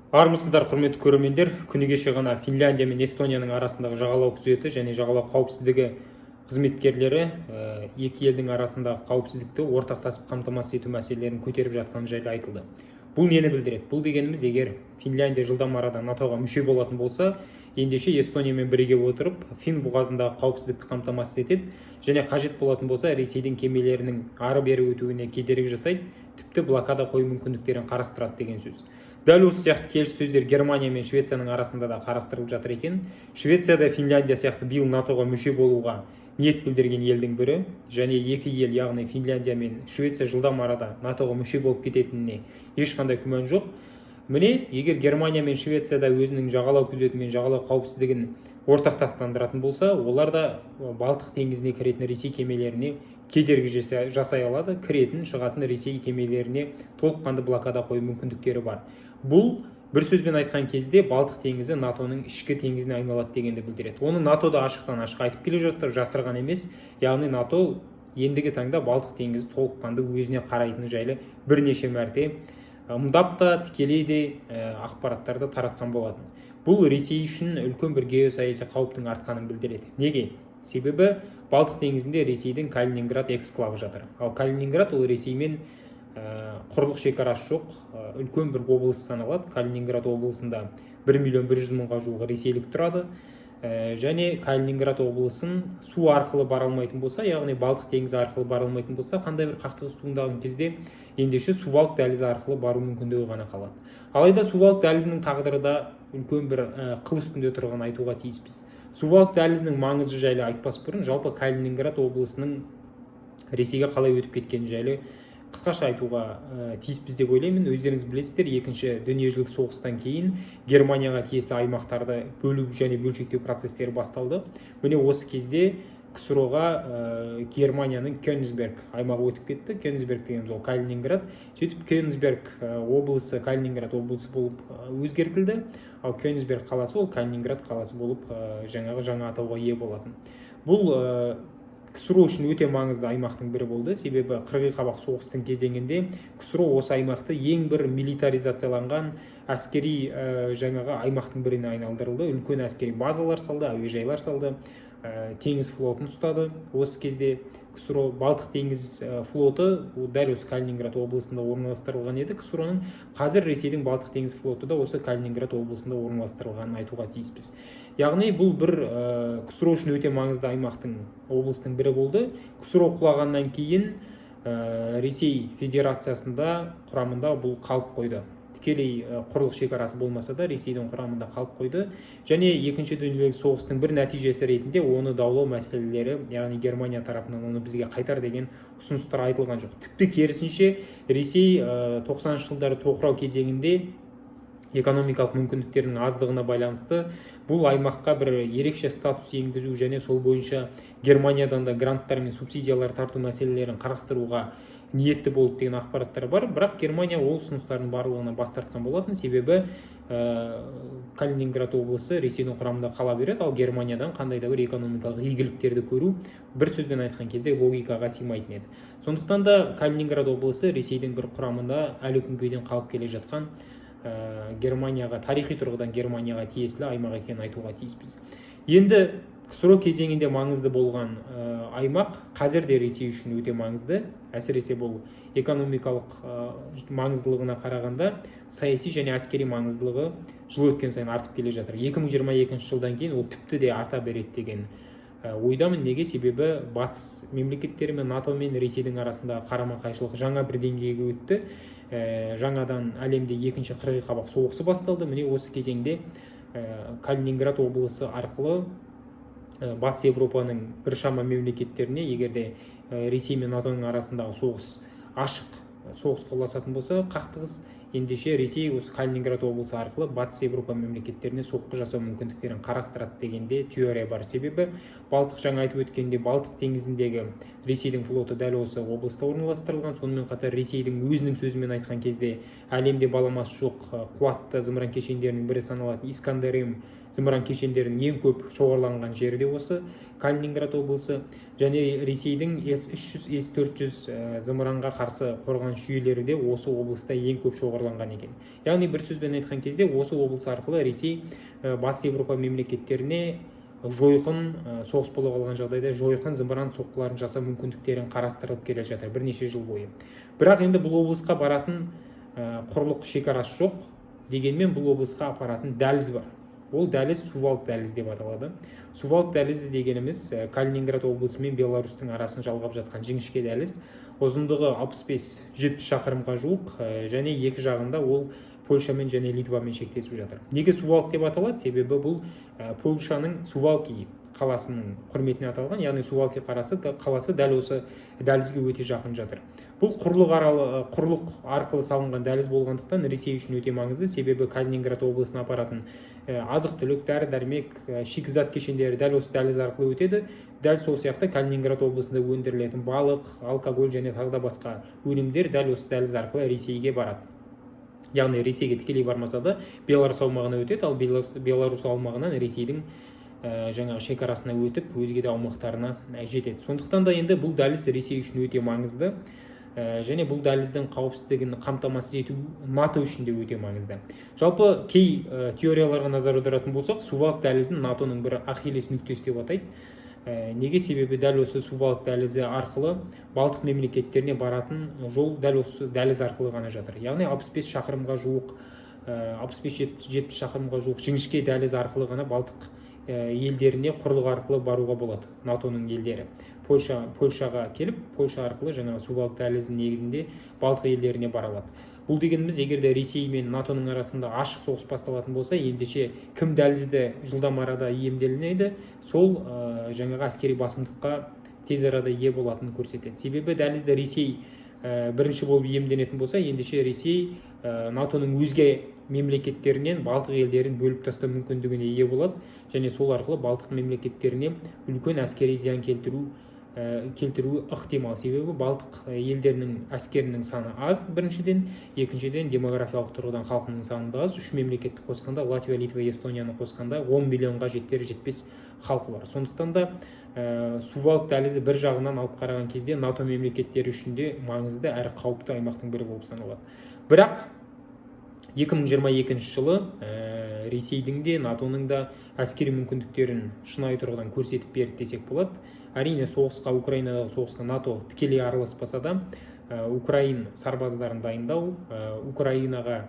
Армысыздар, құрметті көрермендер. Күні кеше ғана Финляндия мен Эстонияның арасындағы жағалау күзеті және жағалау қауіпсіздігі қызметкерлері екі елдің арасындағы қауіпсіздікті ортақтасып қамтамасыз ету мәселелерін көтеріп жатқаны жайлы айтылды. Бұл нені білдіреді? Бұл дегеніміз, егер Финляндия жылдан арада НАТО-ға мүше болатын болса, ендеше Эстониямен біріге отырып, Фин бұғазындағы қауіпсіздікті қамтамасыз етеді және қажет болатын болса, Ресейдің кемелерінің ары-бері өтуіне кедергі жасайды, тіпті блокада қою мүмкіндіктерін қарастырады деген сөз. Дәл осы сияқты келіссөздер Германия мен Швецияның арасында да қарастырылып жатыр екен. Швеция да Финляндия сияқты биыл НАТО-ға мүше болуға ниет білдірген елдің бірі, және екі ел, яғни Финляндия мен Швеция жылдан арада НАТО-ға мүше болып кететініне ешқандай күмән жоқ. Міне, егер Германия мен Швеция да өзінің жағалау күзеті мен жағалау қауіпсіздігін ортақтастандыратын болса, олар да Балтық теңізіне кіретін Ресей кемелеріне кедергі жасай алады, кіретін, шығатын Ресей кемелеріне толыққанды блокада қою мүмкіндіктері бар. Бұл бір сөзбен айтқан кезде Балтық теңізі НАТО-ның ішкі теңізіне айналады дегенді білдіреді. Оны НАТО да ашықтан ашық айтып келе жатыр, жасырған емес. Яғни НАТО ендігі таңда Балтық теңізі толыққанды өзіне қарайтыны жайлы бірнеше мәрте ымдап та, тікелей де ақпараттарды таратқан болатын. Бұл Ресей үшін үлкен бір геосаяси қауіптің артқанын білдіреді. Неге? Себебі Балтық теңізінде Ресейдің Калининград эксклавы жатыр. Ал Калининград ол Ресеймен құрлық шекарасы жоқ, үлкен бір облыс саналады. Калининград облысында 1 миллион 100 мыңға жуық ресейлік тұрады. Және Калининград облысын су арқылы бара алмайтын болса, яғни Балтық теңізі арқылы бара алмайтын болса, қандай бір қақтығыс туындаған кезде ендеше Сувалк дәлізі арқылы бару мүмкіндігі ғана қалады. Алайда Сувалк дәлізінің тағдыры да үлкен бір қыл үстінде тұрғанын айтуға тиіспіз. Сувалк дәлізінің маңызы жайлы айтпас бұрын, жалпы Калининград облысының Ресейге қалай өтіп кеткені жайлы қысқаша айтуға тиіспіз деп ойлаймын. Өздеріңіз білесіздер, екінші дүниежүзілік соғыстан кейін Германияға тиесілі аймақтарды бөлу және бөлшектеу процестері басталды. Міне осы кезде КСРО-ға Германияның Кёнигсберг аймағы өтіп кетті. Кёнигсберг дегеніміз ол Калининград. Сөйтіп Кёнигсберг облысы Калининград облысы болып өзгертілді. Ал Кёнигсберг қаласы ол Калининград қаласы болып жаңа атауға ие болатын. Бұл КСРО үшін өте маңызды аймақтың бірі болды. Себебі қырғи қабақ соғыстың кезеңінде КСРО осы аймақты ең бір милитаризацияланған әскери аймақтың біріне айналдырылды. Үлкен әскери базалар салды, әуежайлар салды, теңіз флотын ұстады. Осы кезде КСРО Балтық теңіз флоты дәл осы Калининград облысында орналастырылған еді. КСРО-ның қазір Ресейдің Балтық теңіз флоты да осы Калининград облысында орналастырылғанын айтуға тиіспіз. Яғни бұл бір КСРО үшін өте маңызды аймақтың облыстың бірі болды. КСРО құлағаннан кейін Ресей Федерациясында құрамында бұл қалып қойды. Тікелей құрлық шекарасы болмаса да Ресейдің құрамында қалып қойды. Және екінші дүниежүзілік соғыстың бір нәтижесі ретінде оны даулау мәселелері, яғни Германия тарапынан оны бізге қайтар деген ұсыныстар айтылған жоқ. Тіпті керісінше Ресей 90-шы жылдары тоқырау кезеңінде экономикалық мүмкіндіктерінің аздығына байланысты бұл аймаққа бір ерекше статус енгізу және сол бойынша Германиядан да гранттар мен субсидиялар тарту мәселелерін қарастыруға ниетті болды деген ақпараттар бар. Бірақ Германия ол ұсыныстардың барлығына бас тартқан болатын. Себебі Калининград облысы Ресейдің құрамында қала береді, ал Германиядан қандай да бір экономикалық игіліктерді көру бір сөзбен айтқан кезде логикаға сыймайтын еді. Сондықтан да Калининград облысы Ресейдің бір құрамында әлі күнге дейін қалып келе жатқан Германияға, тарихи тұрғыдан Германияға тиесілі аймақ екенін айтуға тиіспіз. Енді КСРО кезеңінде маңызды болған аймақ қазір де Ресей үшін өте маңызды. Әсіресе бұл экономикалық маңыздылығына қарағанда саяси және әскери маңыздылығы жыл өткен сайын артып келе жатыр. 2022 жылдан кейін ол тіпті де арта береді деген ойдамын. Неге? Себебі батыс мемлекеттері мен НАТО мен Ресейдің арасындағы қарама-қайшылық жаңа бір деңгейге өтті. Жаңадан әлемде екінші қырғи қабақ соғысы басталды. Міне осы кезеңде Калининград облысы арқылы Батыс Европаның біршама мемлекеттеріне, егерде Ресей мен НАТОның арасындағы соғыс ашық соғысқа ұласатын болса, қақтығыс, ендеше Ресей осы Калининград облысы арқылы Батыс Европа мемлекеттеріне соққы жасау мүмкіндіктерін қарастырады дегенде теория бар. Себебі Балтық, жаңа айтып өткенде, Балтық теңізіндегі Ресейдің флоты дәл осы облыста орналастырылған. Сонымен қатар Ресейдің өзінің сөзімен айтқан кезде әлемде баламасы жоқ қуатты зымыран кешендерінің бірі саналатын Искандер-М зымыран кешендерінің ең көп шоғырланған жері де осы Калининград облысы, және Ресейдің С-300, С-400 зымыранға қарсы қорғаныс жүйелері де осы облыста ең көп шоғырланған екен. Яғни бір сөзбен айтқан кезде осы облыс арқылы Ресей Батыс Европа мемлекеттеріне жойқын соғыс бола қалған жағдайда жойқын зымыран соққыларын жасау мүмкіндіктерін қарастырылып келе жатыр бірнеше жыл бойы. Бірақ енді бұл облысқа баратын құрлық шекарасы жоқ, дегенмен бұл облысқа апаратын дәліз бар. Ол дәліз Сувалк дәлізі деп аталады. Сувалк дәлізі дегеніміз Калининград облысы мен Беларусьтың арасын жалғап жатқан жіңішке дәліз. Ұзындығы 65-70 шақырымға жуық, және екі жағында ол Польшамен және Литвамен шектесіп жатыр. Неге Сувалк деп аталады? Себебі бұл Польшаның Сувалки қаласының құрметіне аталған, яғни Сувалки қаласы дәл осы дәлізге өте жақын жатыр. Бұл құрлық арқылы салынған дәліз болғандықтан Ресей үшін өте маңызды, себебі Калининград облысына апаратын азық-түлік, дәрі-дәрмек, шикізат кешендері дәл осы дәліз арқылы өтеді. Дәл сол сияқты Калининград облысында өндірілетін балық, алкоголь және тағы да басқа өнімдер дәл осы дәліз арқылы Ресейге барады. Яғни Ресейге тікелей бармаса да Беларусь аумағына өтеді, ал Беларусь аумағынан Ресейдің жаңағы шекарасына өтіп, өзге де аумақтарына жетеді. Сондықтан да енді бұл дәліз Ресей үшін өте маңызды, және бұл дәліздің қауіпсіздігін қамтамасыз ету НАТО үшін де өте маңызды. Жалпы кей теорияларға назар аударатын болсақ, Сувалк дәлізін НАТО-ның бір ахиллес нүктесі деп атайды. Неге? Себебі дәл осы Сувалк дәлізі арқылы Балтық мемлекеттеріне баратын жол дәл осы дәліз арқылы ғана жатыр. Яғни 65 шақырымға жуық, 65-70 шақырымға жуық жіңішке дәліз арқылы ғана Балтық елдеріне құрлық арқылы баруға болады. НАТО-ның елдері Польшаға келіп, Польша арқылы жаңағы Сувалк дәлізінің негізінде Балтық елдеріне бара алады. Бұл дегеніміз, егерде Ресей мен НАТО-ның арасында ашық соғыс басталатын болса, ендеше кім дәлізді жылдам арада иемделінеді, сол жаңағы әскери басымдыққа тез арада ие болатынын көрсетеді. Себебі дәлізді Ресей бірінші болып иемденетін болса, ендеше Ресей НАТО-ның өзге мемлекеттерінен Балтық елдерін бөліп тастау мүмкіндігіне ие болады, және сол арқылы Балтық мемлекеттеріне үлкен әскери зиян келтіруі ықтимал. Себебі Балтық елдерінің әскерінің саны аз, біріншіден, екіншіден демографиялық тұрғыдан халқының саны да аз. Үш мемлекетті қосқанда, Латвия, Литва, Эстонияны қосқанда 10 миллионға жетпес халқы бар. Сондықтан да Сувалк дәлізі бір жағынан алып қараған кезде НАТО мемлекеттері үшін де маңызды әрі қауіпті аймақтың бірі болып саналады. Бірақ 2022 жылы Ресейдің де, НАТО-ның да әскери мүмкіндіктерін шынайы тұрғыдан көрсетіп берді десек болады. Әрине Украинадағы соғысқа НАТО тікелей араласпаса да, Украин сарбаздарын дайындау, Украинаға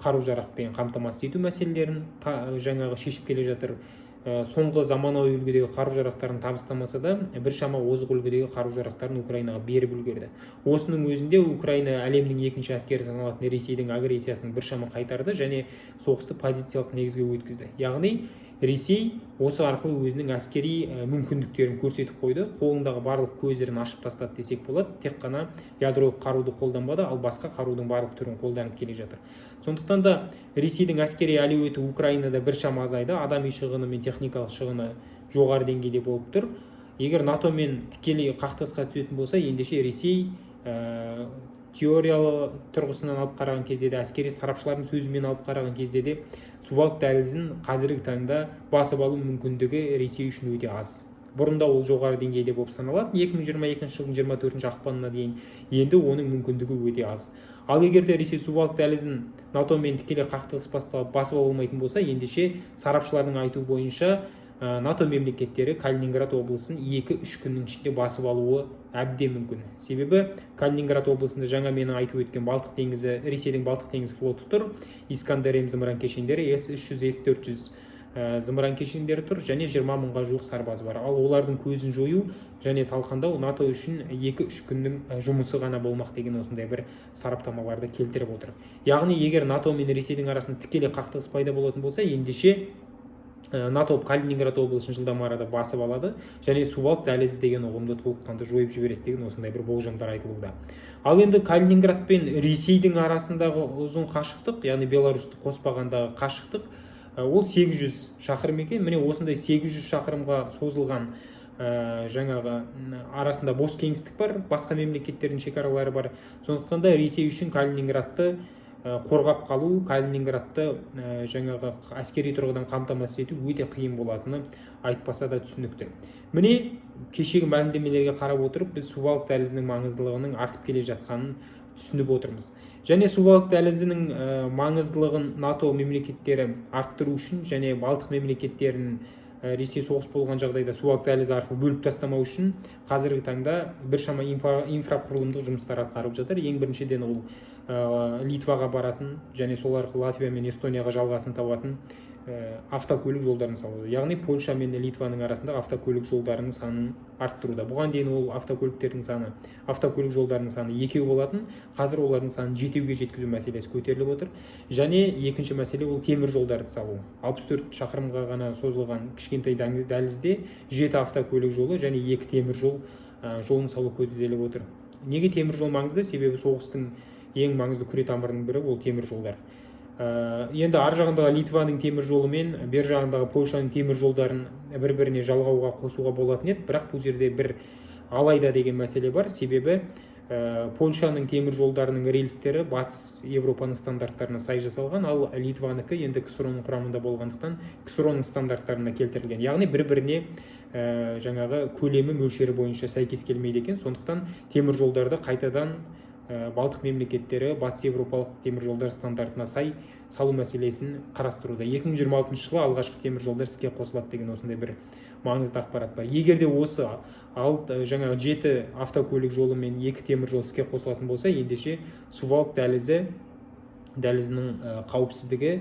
қару-жарақпен қамтамасыз ету мәселелерін жаңағы шешіп келе жатыр. Соңғы заманауи үлгідегі қару-жарақтарын табыстамаса да, біршама озық үлгідегі қару-жарақтарын Украинаға беріп үлгерді. Осының өзінде Украина әлемнің екінші әскері саналатын Ресейдің агрессиясын біршама қайтарды және соғысты позициялық негізге өткізді. Яғни Ресей осы арқылы өзінің әскери мүмкіндіктерін көрсетіп қойды, қолындағы барлық көздерін ашып тастады десек болады. Тек қана ядролық қаруды қолданбады, ал басқа қарудың барлық түрін қолданып келе жатыр. Сондықтан да Ресейдің әскери әлеуеті Украинада біршама азайды, адами шығыны мен техникалық шығыны жоғары деңгейде болып тұр. Егер НАТО-мен тікелей қақтығысқа түсетін болса, ендеше Ресей теориялы тұрғысынан алып қараған кезде де, әскери сарапшылардың сөзімен алып қараған кезде де, Сувалк дәлізін қазіргі таңда басып алу мүмкіндігі Ресей үшін өте аз. Бұрында ол жоғары деңгейде болып саналады. 2022 жылдың 24 ақпанына дейін енді оның мүмкіндігі өте аз. Ал егер де Ресей Сувалк дәлізін НАТО-мен тікелей қақтығыс басталып басып алмайтын болса, ендеше сарапшылардың айтуы бойынша НАТО мемлекеттері Калининград облысын 2-3 күннің ішінде басып алуы әбден мүмкін. Себебі Калининград облысында жаңа менің айтып өткен Ресейдің Балтық теңізі флоты тұр, Искандер М зымыран кешендері, С-300, С-400 зымыран кешендері тұр, және 20 мыңға жуық сарбаз бар. Ал олардың көзін жою және талқандау НАТО үшін 2-3 күннің жұмысы ғана болмақ деген осындай бір сараптамаларды келтіріп отыр. Яғни егер НАТО мен Ресейдің арасында тікелей қақтығыс пайда болатын болса, ендеше НАТО Калининград облысын жылдам арада басып алады, және Сувалк дәлізі деген ұғымды толыққанды жойып жібереді деген осындай бір болжамдар айтылуда. Ал енді Калининград пен Ресейдің арасындағы ұзын қашықтық, яғни Беларусьті қоспағандағы қашықтық, ол 800 шақырым екен. Міне осындай 800 шақырымға созылған жаңағы арасында бос кеңістік бар, басқа мемлекеттердің шекаралары бар. Сондықтан да Ресей үшін Калининградты қорғап қалу, Калининградты жаңағы әскери тұрғыдан қамтамасыз ету өте қиын болатыны айтпаса да түсінікті. Міне кешегі мәлімдемелерге қарап отырып біз Сувалк дәлізінің маңыздылығының артып келе жатқанын түсініп отырмыз. Және Сувалк дәлізінің маңыздылығын НАТО мемлекеттері арттыру үшін және Балтық мемлекеттерін Ресей соғыс болған жағдайда Сувалк дәлізі арқылы бөліп тастамау үшін қазіргі таңда біршама инфрақұрылымдық жұмыстар атқарылып жатыр. Ең біріншіден ол Литваға баратын және сол арқылы Латвия мен Эстонияға жалғасын табатын автокөлік жолдарын салу. Яғни Польша мен Литваның арасында автокөлік жолдарының санын арттыруда. Бұған дейін ол автокөлік жолдарының саны 2 болатын, қазір олардың санын 7-ге жеткізу мәселесі көтеріліп отыр. Және екінші мәселе ол темір жолдарды салу. 64 шақырымға ғана созылған кішкентай дәлізде 7 автокөлік жолы және 2 темір жолын салу көзделіп отыр. Неге темір жол маңызды? Себебі соғыстың ең маңызды күре тамырының бірі ол темір жолдар. Енді ар жағындағы Литваның темір жолы мен бер жағындағы Польшаның темір жолдарын бір-біріне жалғауға қосуға болатын еді, бірақ бұл жерде бір алайда деген мәселе бар. Себебі Польшаның темір жолдарының рельстері батыс Европаның стандарттарына сай жасалған, ал Литваныкі енді КСРО-ның құрамында болғандықтан КСРО-ның стандарттарына келтірілген. Яғни бір-біріне жаңағы көлемі мөлшері бойынша сәйкес келмейді екен. Сондықтан темір жолдарды қайтадан Балтық мемлекеттері батыс Европалық темір жолдар стандартына сай салу мәселесін қарастыруда. 2026 жылы алғашқы темір жолдар іске қосылады деген осындай бір маңызды ақпарат бар. Егер де осы жаңағы 7 автокөлік жолы мен 2 темір жол іске қосылатын болса, ендеше Сувалк дәлізінің қауіпсіздігі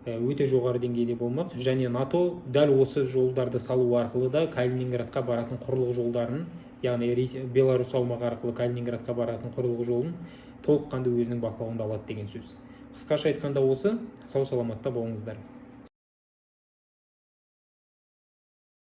өте жоғары деңгейде болмақ. Және НАТО дәл осы жолдарды салу арқылы да Калининградқа баратын құрлық жолдарын, яғни Беларусь аумағы арқылы Калининградқа баратын құрлық жолын толыққанды өзінің бақылауында алады деген сөз. Қысқаша айтқанда осы. Сау саламатта болыңыздар.